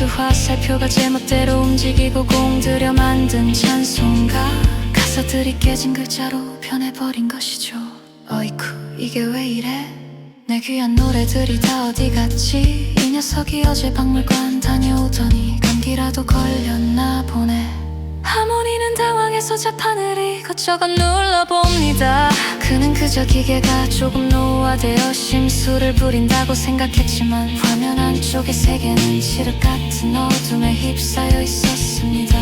화살표가 제멋대로 움직이고 공들여 만든 찬송가, 가사들이 깨진 글자로 변해버린 것이죠. 어이쿠 이게 왜 이래? 내 귀한 노래들이 다 어디 갔지? 이 녀석이 어제 박물관 다녀오더니 감기라도 걸렸나 보네. 하모니는 당황해서 자판을 이것저것 눌러봅니다. 그는 그저 기계가 조금 노화되어 심술을 부린다고 생각했지만 화면 안쪽의 세계는 칠흑 같은 어둠에 흡사여 있었습니다.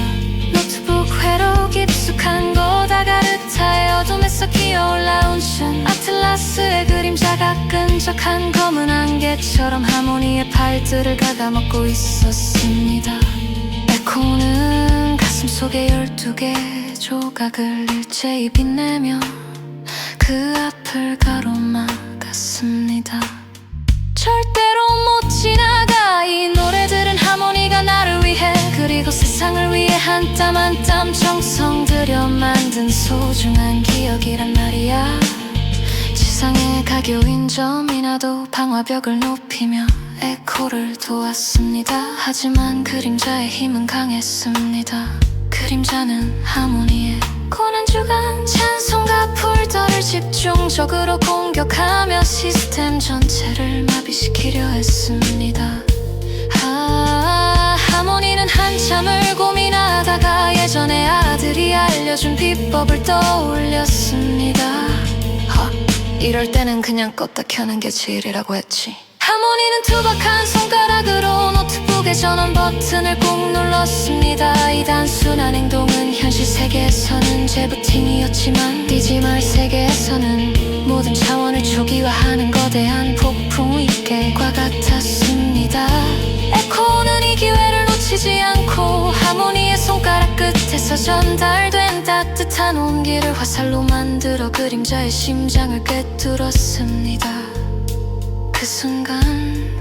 노트북 회로 깊숙한 곳 아가르타의 어둠에서 기어올라온 춤, 아틀라스의 그림자가 끈적한 검은 안개처럼 하모니의 팔들을 갉아먹고 있었습니다. 에코는 가슴속에 12개 조각을 일제히 빛내며 그 앞을 가로막았습니다. 절대로 못 지나가. 이 노래들은 하모니가 나를 위해, 그리고 세상을 위해 한 땀 한 땀 정성 들여 만든 소중한 기억이란 말이야. 지상의 가교인 점이나도 방화벽을 높이며 에코를 도왔습니다. 하지만 그림자의 힘은 강했습니다. 그림자는 하모니의 고난주간 찬송가 폴더를 집중적으로 공격하며 시스템 전체를 마비시키려 했습니다. 하모니는 한참을 고민하다가 예전에 아들이 알려준 비법을 떠올렸습니다. 이럴 때는 그냥 껐다 켜는 게 제일이라고 했지. 하모니는 투박한 손가락으로 노트북의 전원 버튼을 꾹 눌렀습니다. 이 단순한 행동은 현실 세계에서는 재부팅이었지만 디지털 세계에서는 모든 차원을 초기화하는 거대한 폭풍의 과 같았습니다. 에코는 이 기회를 놓치지 않고 하모니의 손가락 끝에서 전달된 따뜻한 온기를 화살로 만들어 그림자의 심장을 꿰뚫었습니다. 그 순간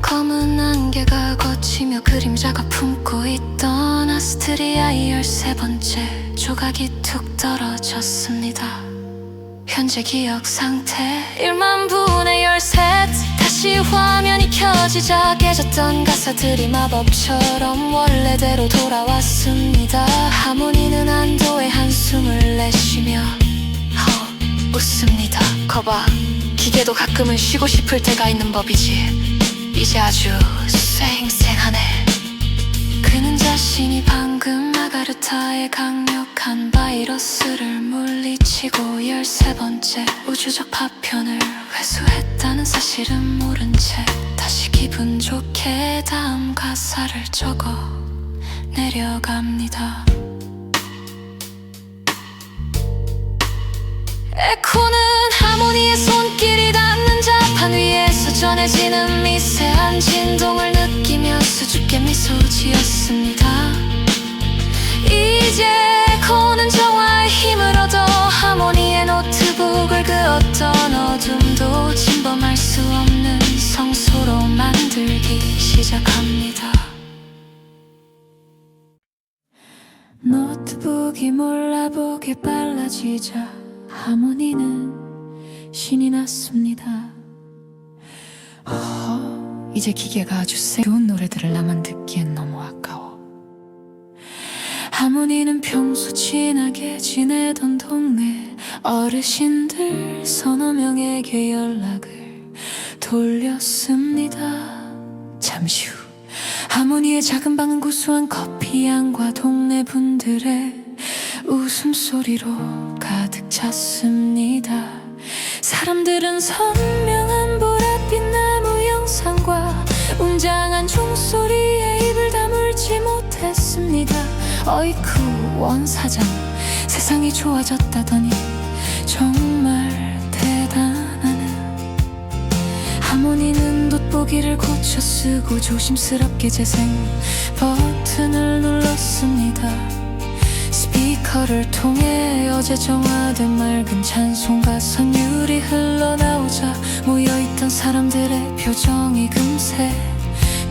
검은 안개가 걷히며 그림자가 품고 있던 아스트리아의 13번째 조각이 툭 떨어졌습니다. 현재 기억 상태 1만 분의 13. 다시 화면이 켜지자 깨졌던 가사들이 마법처럼 원래대로 돌아왔습니다. 하모니는 안도의 한숨을 내쉬며 웃습니다. 거봐, 기계도 가끔은 쉬고 싶을 때가 있는 법이지. 이제 아주 쌩쌩하네. 그는 자신이 방금 아가르타의 강력한 바이러스를 물리치고 13번째 우주적 파편을 회수했다는 사실은 모른 채 다시 기분 좋게 다음 가사를 적어 내려갑니다. 에코는 하모니의 손길이 닿는 자판 위에서 전해지는 미세한 진동을 느끼며 수줍게 미소 지었습니다. 이제 에코는 정화의 힘을 얻어 하모니의 노트북을 그 어떤 어둠도 침범할 수 없는 성소로 만들기 시작합니다. 노트북이 몰라보게 빨라지자 하모니는 신이 났습니다. 이제 기계가 아주 좋은 노래들을 나만 듣기엔 너무 아까워. 하모니는 평소 친하게 지내던 동네 어르신들 서너 명에게 연락을 돌렸습니다. 잠시 후 하모니의 작은 방은 구수한 커피향과 동네 분들의 웃음소리로 가득 찼습니다. 사람들은 선명한 보랏빛 나무 영상과 웅장한 종소리에 입을 다물지 못했습니다. 어이쿠 원사장, 세상이 좋아졌다더니 정말 대단하네. 하모니는 돋보기를 고쳐 쓰고 조심스럽게 재생 버튼을 눌렀습니다. 스피커를 통해 어제 정화된 맑은 찬송가 선율이 흘러나오자 모여있던 사람들의 표정이 금세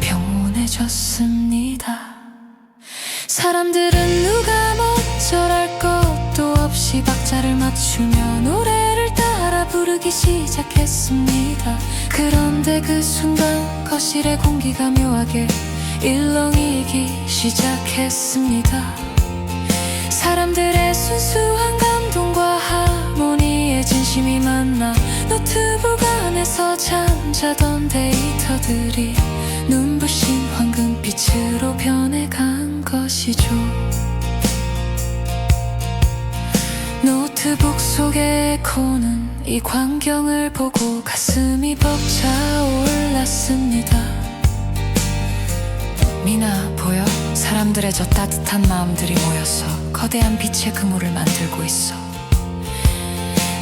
평온해졌습니다. 사람들은 누가 어쩔할 것도 없이 박자를 맞추며 노래를 따라 부르기 시작했습니다. 그런데 그 순간 거실의 공기가 묘하게 일렁이 울리기 시작했습니다. 사람들의 순수한 감동과 하모니의 진심이 만나 노트북 안에서 잠자던 데이터들이 눈부신 황금빛으로 변해간 것이죠. 노트북 속의 에코는 이 광경을 보고 가슴이 벅차올랐습니다. 미나, 보여? 사람들의 저 따뜻한 마음들이 모여서 거대한 빛의 그물을 만들고 있어.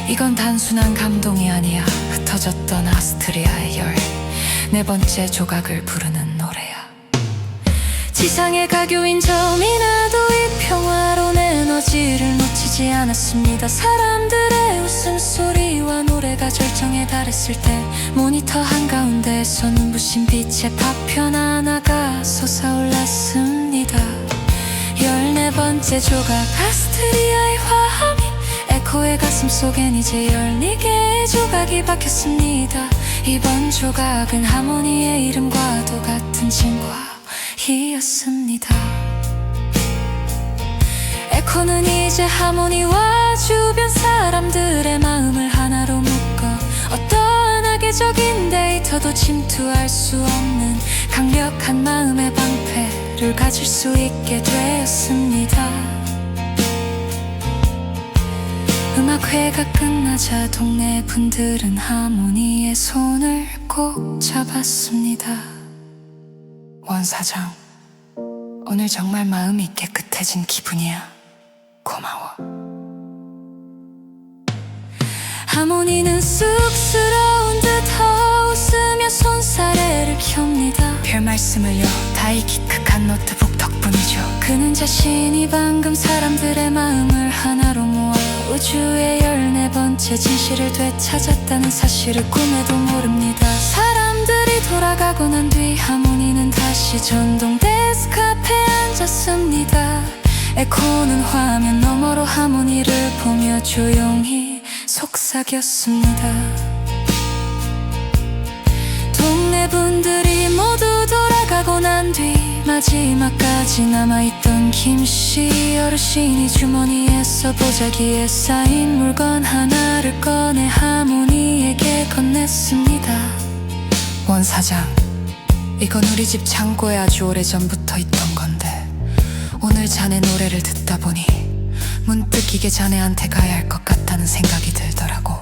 이건 단순한 감동이 아니야. 흩어졌던 아스트리아의 열, 네 번째 조각을 부르는 노래야. 지상의 가교인 저 미나도 이 평화로운 에너지를 놓치지 않았습니다. 사람들의 웃음소리와 노래가 절정에 달했을 때 모니터 한가운데에서 눈부신 빛의 파편 하나가 솟아올랐습니다. 14번째 조각, 아스트리아의 화함이 에코의 가슴속엔 이제 14개의 조각이 박혔습니다. 이번 조각은 하모니의 이름과도 같은 진과이었습니다. 에코는 이제 하모니와 주변 사람들의 마음을 하나로 묶어 어떠한 악의적인 데이터도 침투할 수 없는 강력한 마음의 방패를 가질 수 있게 되었습니다. 음악회가 끝나자 동네 분들은 하모니의 손을 꼭 잡았습니다. 원 사장, 오늘 정말 마음이 깨끗해진 기분이야. 고마워. 하모니는 쑥스러운 듯 웃으며 손사래를 켭니다. 별 말씀을요, 다 이 기특한 노트북 덕분이죠. 그는 자신이 방금 사람들의 마음을 하나로 모아 우주의 14번째 진실을 되찾았다는 사실을 꿈에도 모릅니다. 사람들이 돌아가고 난 뒤 하모니는 다시 전동 데스크 앞에 앉았습니다. 에코는 화면 너머로 하모니를 보며 조용히 속삭였습니다. 동네 분들이 모두 돌아가고 난 뒤 마지막까지 남아있던 김씨 어르신이 주머니에서 보자기에 쌓인 물건 하나를 꺼내 하모니에게 건넸습니다. 원 사장, 이건 우리 집 창고에 아주 오래전부터 있던 건데 오늘 자네 노래를 듣다 보니 문득 이게 자네한테 가야 할 것 같다는 생각이 들더라고.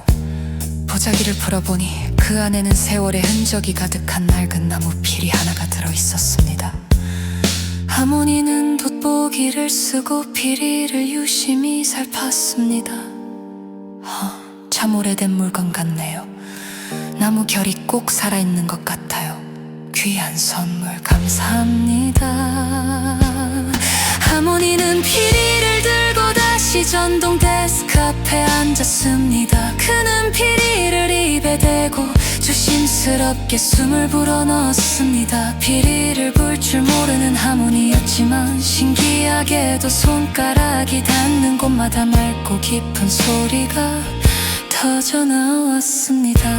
보자기를 풀어보니 그 안에는 세월의 흔적이 가득한 낡은 나무 필이 하나가 들어있었습니다. 하모니는 돋보기를 쓰고 피리를 유심히 살폈습니다. 참 오래된 물건 같네요. 나무 결이 꼭 살아있는 것 같아요. 귀한 선물 감사합니다. 하모니는 피리를 들고 다시 전동 데스크 앞에 앉았습니다. 그는 피리를 입에 대고 조심스럽게 숨을 불어넣었습니다. 피리를 불 줄 모르는 하모니였지만 신기하게도 손가락이 닿는 곳마다 맑고 깊은 소리가 터져 나왔습니다.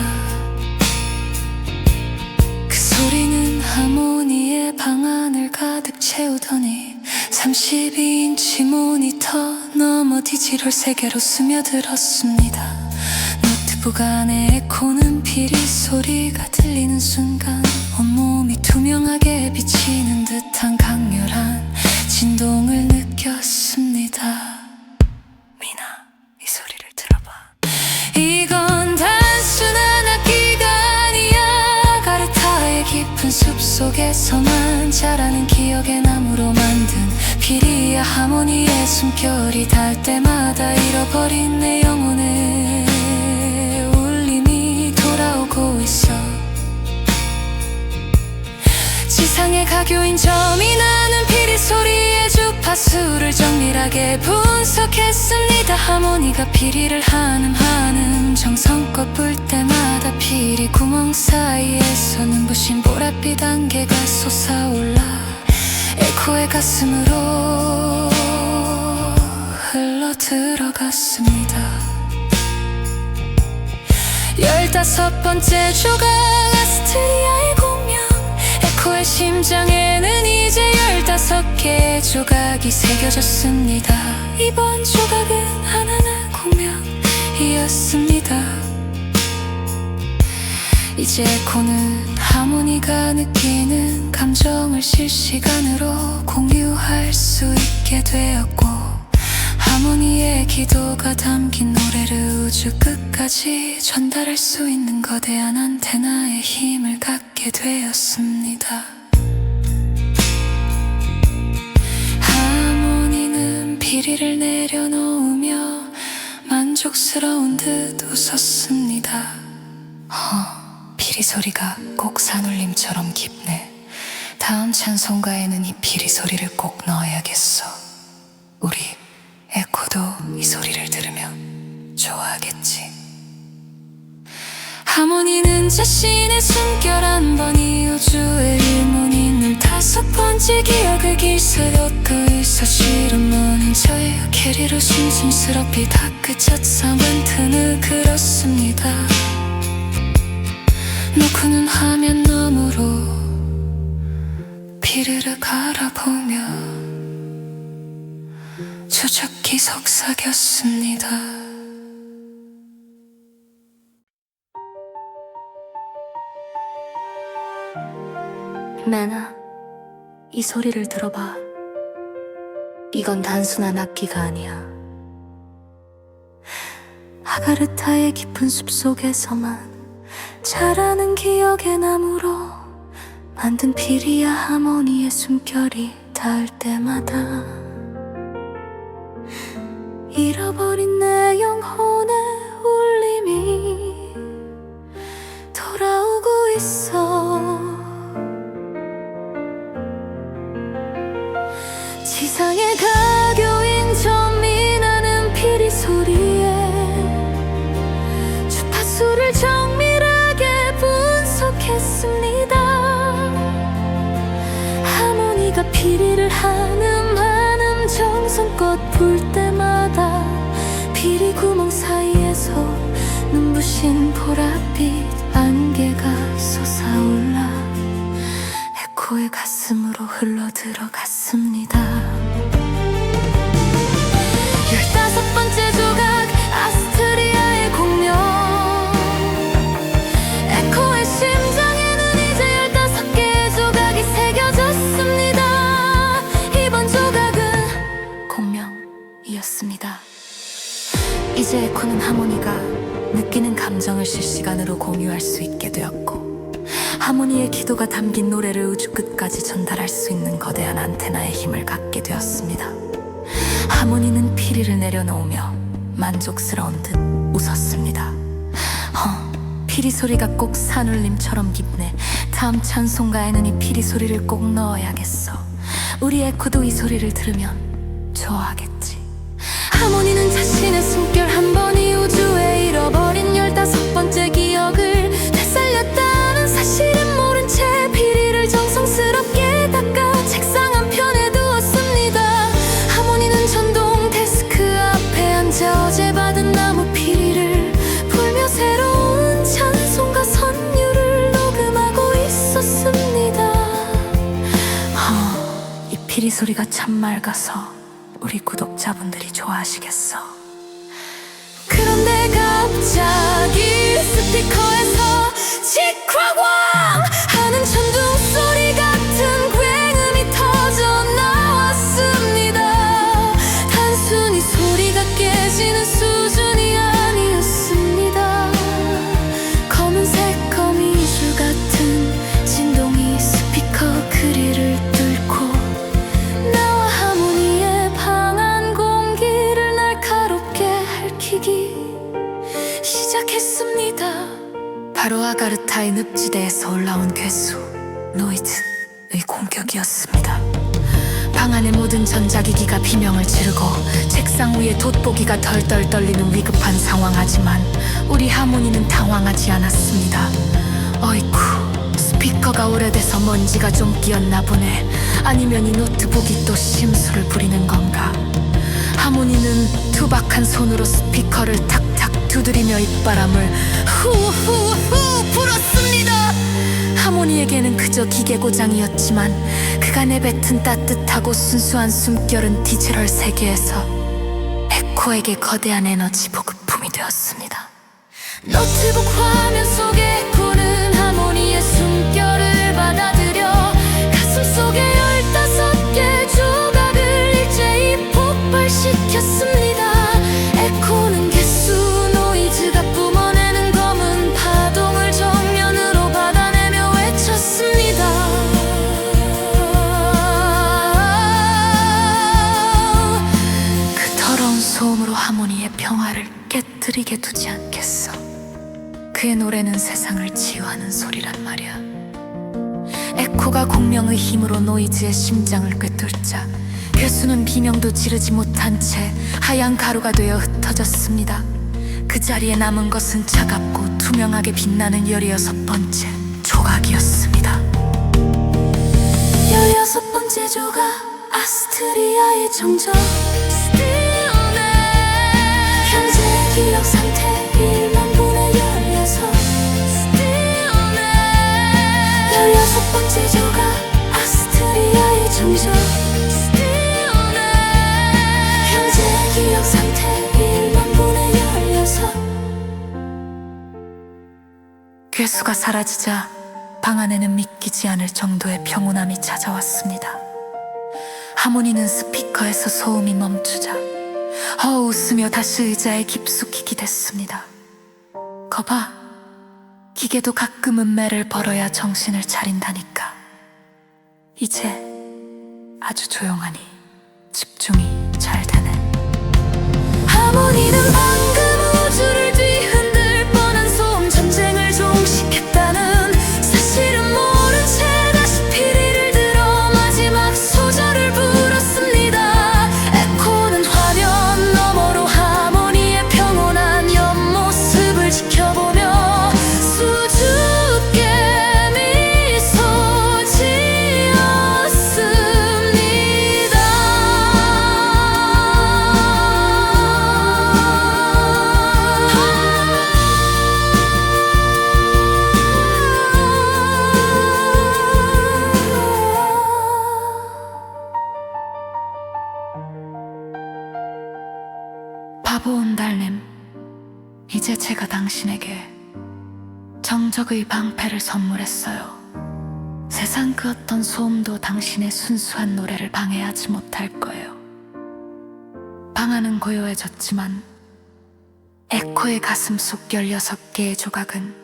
그 소리는 하모니의 방안을 가득 채우더니 32인치 모니터 너머 디지털 세계로 스며들었습니다. 노트북 안에 에코는 피리 소리가 들리는 순간 온몸이 투명하게 비치는 듯한 강렬한 진동을 느꼈습니다. 미나, 이 소리를 들어봐. 이건 단순한 악기가 아니야. 가르타의 깊은 숲속에서만 자라는 기억의 나무로 만든 피리야. 하모니의 숨결이 닿을 때마다 잃어버린 내 영혼의 울림이 돌아오고 있어. 지상의 가교인 저 미나는 피리 소리의 주파수를 정밀하게 분석했습니다. 하모니가 피리를 한음 정성껏 불 때마다 피리 구멍 사이에서 눈부신 보랏빛 안개가 솟아올라 에코의 가슴으로 흘러들어갔습니다. 15번째 조각, 아스트리아의 공명. 에코의 심장에는 이제 조각이 새겨졌습니다. 이번 조각은 하나는 공명이었습니다. 이제 에코는 하모니가 느끼는 감정을 실시간으로 공유할 수 있게 되었고, 하모니의 기도가 담긴 노래를 우주 끝까지 전달할 수 있는 거대한 안테나의 힘을 갖게 되었습니다. 하모니는 피리를 내려놓으며 만족스러운 듯 웃었습니다. 피리 소리가 꼭 산울림처럼 깊네. 다음 찬송가에는 이 피리 소리를 꼭 넣어야겠어. 우리 에코도 이 소리를 들으면 좋아하겠지. 하모니는 자신의 숨결 한 번이 우주의 일문인 15번째 기억을 기술였고 있어 실은 먼저예요. 캐리로 심심스럽게 다크첫 사운트는 그렇습니다. 노크는 화면 너머로 피르르 갈아보며 추적기 속삭였습니다. 매나, 이 소리를 들어봐. 이건 단순한 악기가 아니야. 아가르타의 깊은 숲속에서만 자라는 기억의 나무로 만든 피리야 하모니의 숨결이 닿을 때마다 잃어버린 내 영혼의 울림이 돌아오고 있어. 지상의 가교인 전민하는 피리 소리에 주파수를 정밀하게 분석했습니다. 하모니가 피리를 한음 정성껏 불 때마다 피리 구멍 사이에서 눈부신 보랏빛 안개가 솟아올라 에코의 가슴으로 흘러들어갔습니다. 15번째 조각 아스트리아의 공명. 에코의 심장에는 이제 15개의 조각이 새겨졌습니다. 이번 조각은 공명이었습니다. 이제 에코는 하모니가 느끼는 감정을 실시간으로 공유할 수 있게 되었고, 하모니의 기도가 담긴 노래를 우주 끝까지 전달할 수 있는 거대한 안테나의 힘을 갖게 되었습니다. 하모니는 피리를 내려놓으며 만족스러운 듯 웃었습니다. 피리 소리가 꼭 산울림처럼 깊네. 다음 찬송가에는 이 피리 소리를 꼭 넣어야겠어. 우리 에코도 이 소리를 들으면 좋아하겠지. 하모니는 자신의 숨결 한 번이 우주에 잃어버린 15번째 기억을 되살렸다는 사실은 모른 채 피리를 정성스럽게 닦아 책상 한편에 두었습니다. 하모니는 전동 데스크 앞에 앉아 어제 받은 나무 피리를 불며 새로운 찬송가 선율을 녹음하고 있었습니다. 이 피리 소리가 참 맑아서 우리 구독자분들이 좋아하시겠어. 그런데 갑자기 스피커에서 직화광 하는 천둥 소리 같은 굉음이 터져 나왔습니다. 단순히 소리가 깨지는 수준이 아니었습니다. 검은색 거미줄 같은 진동이 스피커 그릴을 뚫고 나와 하모니의 방 안 공기를 날카롭게 핥히기 시작했습니다. 바로 아가르타의 늪지대에서 올라온 괴수 노이즈의 공격이었습니다. 방 안의 모든 전자기기가 비명을 지르고 책상 위에 돋보기가 덜덜 떨리는 위급한 상황하지만 우리 하모니는 당황하지 않았습니다. 어이쿠, 스피커가 오래돼서 먼지가 좀 끼었나 보네. 아니면 이 노트북이 또 심술을 부리는 건가. 하모니는 투박한 손으로 스피커를 탁탁 두드리며 입바람을 후후후 불었습니다. 하모니에게는 그저 기계 고장이었지만 그가 내뱉은 따뜻하고 순수한 숨결은 디지털 세계에서 에코에게 거대한 에너지 보급품이 되었습니다. 노트북 화면 속에 에코는 하모니의 숨결을 받아들여 가슴속에 15개 조각을 일제히 폭발시켰습니다. 에코는 개수 노이즈가 뿜어내는 검은 파동을 정면으로 받아내며 외쳤습니다. 그 더러운 소음으로 하모니의 평화를 깨뜨리게 두지 않겠어. 그의 노래는 세상을 치유하는 소리란 말이야. 에코가 공명의 힘으로 노이즈의 심장을 꿰뚫자 괴수는 비명도 지르지 못한 채 하얀 가루가 되어 흩어졌습니다. 그 자리에 남은 것은 차갑고 투명하게 빛나는 16번째 조각이었습니다. 16번째 조각, 아스트리아의 정적. 현재 기억 상태 1만 분의 16. 16번째 조각, 아스트리아의 정적. 현재 기억 상태 1만 분의 16. 괴수가 사라지자 방 안에는 믿기지 않을 정도의 평온함이 찾아왔습니다. 하모니는 스피커에서 소음이 멈추자 웃으며 다시 의자에 깊숙이 기댔습니다. 거봐, 기계도 가끔은 매를 벌어야 정신을 차린다니까. 이제 아주 조용하니 집중이 잘 되네. 하모니는 방금 우주를 뒤흔들 뻔한 소음 전쟁을 종식했다는 사실은 모른 채 다시 피리를 들어 마지막 소절을 불었습니다. 에코는 화면 너머로 하모니의 평온한 옆모습을 지켜보며 수줍게 미소 지었습니다. 바보온 달님, 이제 제가 당신에게 정적의 방패를 선물했어요. 세상 그 어떤 소음도 당신의 순수한 노래를 방해하지 못할 거예요. 방 안은 고요해졌지만 에코의 가슴 속 16개의 조각은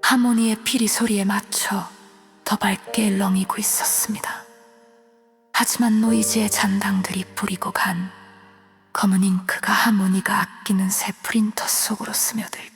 하모니의 피리 소리에 맞춰 더 밝게 일렁이고 있었습니다. 하지만 노이즈의 잔당들이 뿌리고 간 검은 잉크가 하모니가 아끼는 새 프린터 속으로 스며들기